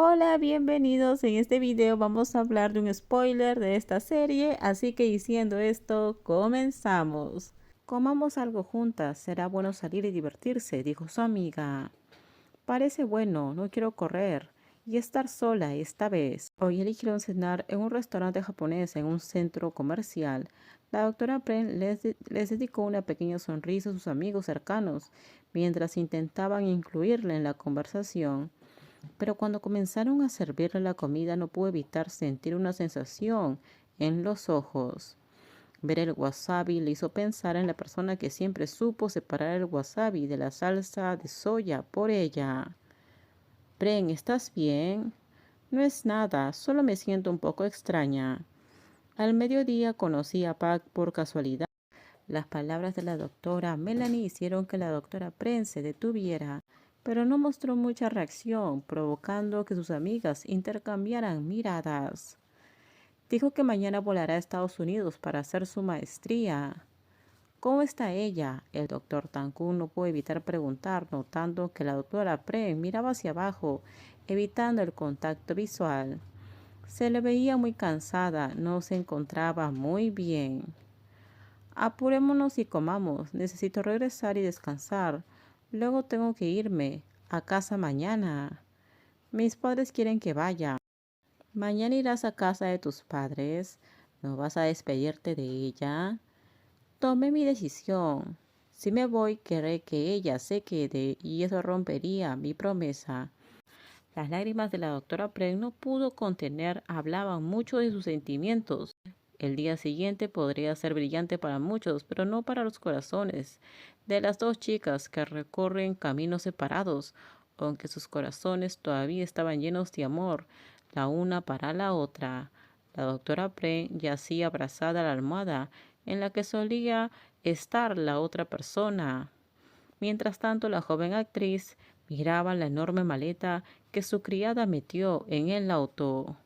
Hola, bienvenidos. En este video vamos a hablar de un spoiler de esta serie, así que diciendo esto, comenzamos. Comamos algo juntas, será bueno salir y divertirse, dijo su amiga. Parece bueno, no quiero correr y estar sola esta vez. Hoy eligieron cenar en un restaurante japonés en un centro comercial. La doctora Pren les dedicó una pequeña sonrisa a sus amigos cercanos mientras intentaban incluirla en la conversación. Pero cuando comenzaron a servirle la comida no pude evitar sentir una sensación en los ojos. Ver el wasabi le hizo pensar en la persona que siempre supo separar el wasabi de la salsa de soya por ella. Bren, ¿estás bien? No es nada, solo me siento un poco extraña. Al mediodía conocí a Pac por casualidad. Las palabras de la doctora Melanie hicieron que la doctora Pren se detuviera, pero no mostró mucha reacción, provocando que sus amigas intercambiaran miradas. Dijo que mañana volará a Estados Unidos para hacer su maestría. ¿Cómo está ella? El doctor Tankun no pudo evitar preguntar, notando que la doctora Pren miraba hacia abajo, evitando el contacto visual. Se le veía muy cansada, no se encontraba muy bien. Apurémonos y comamos. Necesito regresar y descansar. Luego tengo que irme a casa mañana. Mis padres quieren que vaya. Mañana irás a casa de tus padres. ¿No vas a despedirte de ella? Tomé mi decisión. Si me voy, querré que ella se quede y eso rompería mi promesa. Las lágrimas de la doctora Preg no pudo contener, hablaban mucho de sus sentimientos. El día siguiente podría ser brillante para muchos, pero no para los corazones de las dos chicas que recorren caminos separados, aunque sus corazones todavía estaban llenos de amor, la una para la otra. La doctora Pre yacía abrazada a la almohada en la que solía estar la otra persona. Mientras tanto, la joven actriz miraba la enorme maleta que su criada metió en el auto.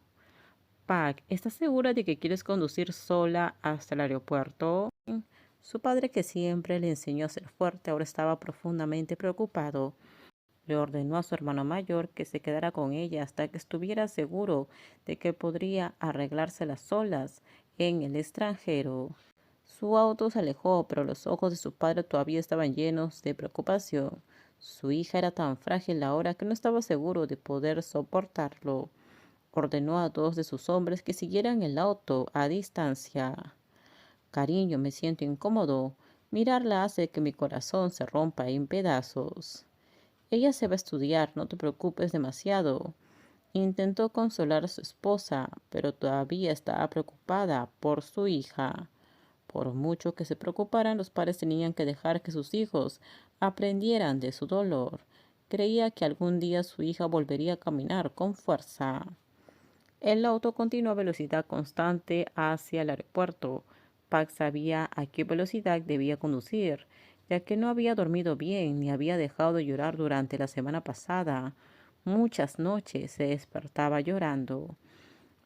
Pac, ¿estás segura de que quieres conducir sola hasta el aeropuerto? Su padre, que siempre le enseñó a ser fuerte, ahora estaba profundamente preocupado. Le ordenó a su hermano mayor que se quedara con ella hasta que estuviera seguro de que podría arreglárselas solas en el extranjero. Su auto se alejó, pero los ojos de su padre todavía estaban llenos de preocupación. Su hija era tan frágil ahora que no estaba seguro de poder soportarlo. Ordenó a dos de sus hombres que siguieran el auto a distancia. Cariño, me siento incómodo. Mirarla hace que mi corazón se rompa en pedazos. Ella se va a estudiar, no te preocupes demasiado. Intentó consolar a su esposa, pero todavía estaba preocupada por su hija. Por mucho que se preocuparan, los padres tenían que dejar que sus hijos aprendieran de su dolor. Creía que algún día su hija volvería a caminar con fuerza. El auto continuó a velocidad constante hacia el aeropuerto. Pac sabía a qué velocidad debía conducir, ya que no había dormido bien ni había dejado de llorar durante la semana pasada. Muchas noches se despertaba llorando.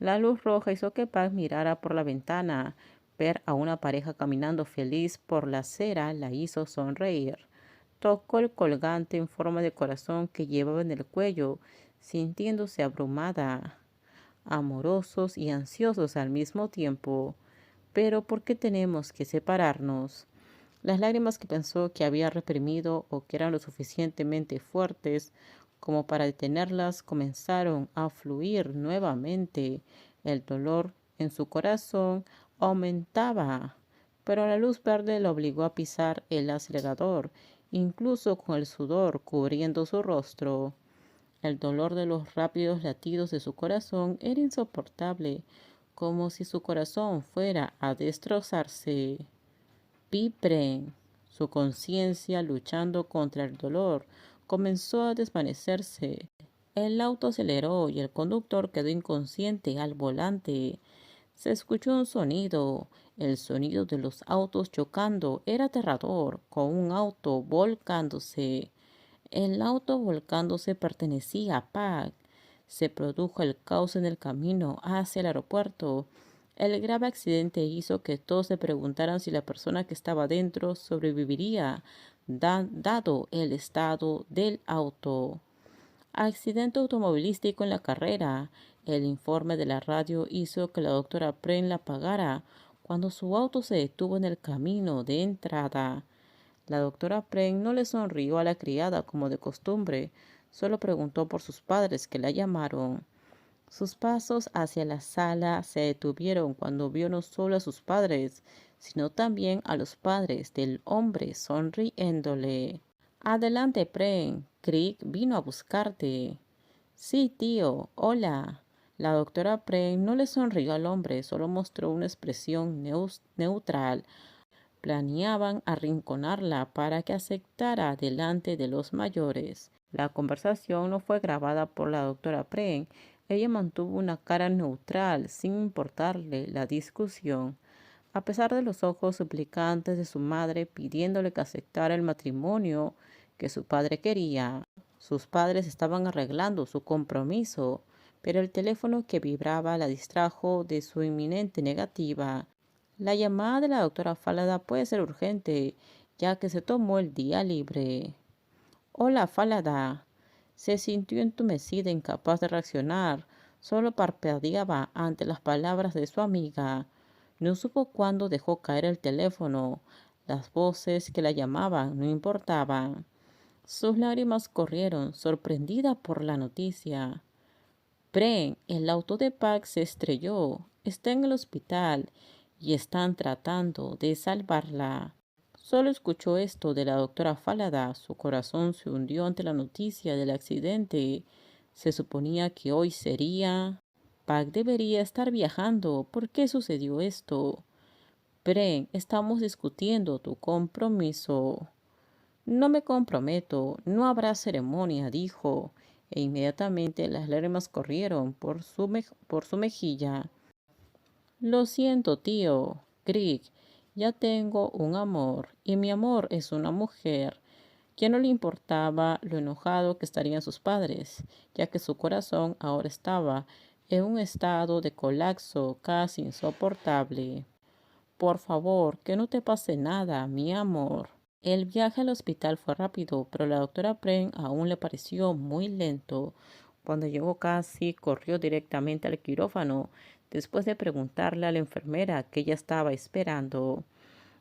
La luz roja hizo que Pac mirara por la ventana. Ver a una pareja caminando feliz por la acera la hizo sonreír. Tocó el colgante en forma de corazón que llevaba en el cuello, sintiéndose abrumada, amorosos y ansiosos al mismo tiempo. Pero ¿por qué tenemos que separarnos? Las lágrimas que pensó que había reprimido o que eran lo suficientemente fuertes como para detenerlas comenzaron a fluir nuevamente. El dolor en su corazón aumentaba, pero la luz verde lo obligó a pisar el acelerador, incluso con el sudor cubriendo su rostro. El dolor de los rápidos latidos de su corazón era insoportable, como si su corazón fuera a destrozarse. Pipren, su conciencia luchando contra el dolor, comenzó a desvanecerse. El auto aceleró y el conductor quedó inconsciente al volante. Se escuchó un sonido. El sonido de los autos chocando era aterrador, con un auto volcándose. El auto volcándose pertenecía a Pac. Se produjo el caos en el camino hacia el aeropuerto. El grave accidente hizo que todos se preguntaran si la persona que estaba dentro sobreviviría, dado el estado del auto. Accidente automovilístico en la carrera. El informe de la radio hizo que la doctora Pren la pagara cuando su auto se detuvo en el camino de entrada. La doctora Pren no le sonrió a la criada como de costumbre, solo preguntó por sus padres que la llamaron. Sus pasos hacia la sala se detuvieron cuando vio no solo a sus padres, sino también a los padres del hombre sonriéndole. Adelante, Pren. Crick vino a buscarte. Sí, tío. Hola. La doctora Pren no le sonrió al hombre, solo mostró una expresión neutral. Planeaban arrinconarla para que aceptara delante de los mayores. La conversación no fue grabada por la doctora Pren. Ella mantuvo una cara neutral, sin importarle la discusión. A pesar de los ojos suplicantes de su madre pidiéndole que aceptara el matrimonio que su padre quería, sus padres estaban arreglando su compromiso, pero el teléfono que vibraba la distrajo de su inminente negativa. La llamada de la doctora Fálada puede ser urgente, ya que se tomó el día libre. Hola, Fálada. Se sintió entumecida, incapaz de reaccionar. Solo parpadeaba ante las palabras de su amiga. No supo cuándo dejó caer el teléfono. Las voces que la llamaban no importaban. Sus lágrimas corrieron, sorprendida por la noticia. Pren, el auto de Pax se estrelló. Está en el hospital y están tratando de salvarla. Solo escuchó esto de la doctora Fálada. Su corazón se hundió ante la noticia del accidente. Se suponía que hoy sería... Pac debería estar viajando. ¿Por qué sucedió esto? Pren, estamos discutiendo tu compromiso. No me comprometo, no habrá ceremonia, dijo, e inmediatamente las lágrimas corrieron por su mejilla. Lo siento, tío. Crick, ya tengo un amor, y mi amor es una mujer. Ya no le importaba lo enojado que estarían sus padres, ya que su corazón ahora estaba en un estado de colapso casi insoportable. Por favor, que no te pase nada, mi amor. El viaje al hospital fue rápido, pero la doctora Pren aún le pareció muy lento. Cuando llegó casi, corrió directamente al quirófano, después de preguntarle a la enfermera que ella estaba esperando.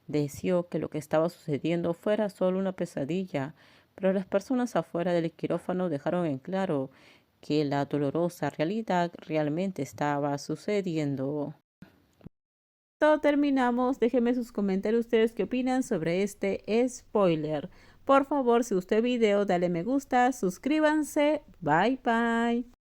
Deseó que lo que estaba sucediendo fuera solo una pesadilla, pero las personas afuera del quirófano dejaron en claro que la dolorosa realidad realmente estaba sucediendo. Todo terminamos. Déjenme sus comentarios ustedes qué opinan sobre este spoiler. Por favor, si gustó el video, dale me gusta, suscríbanse. Bye bye.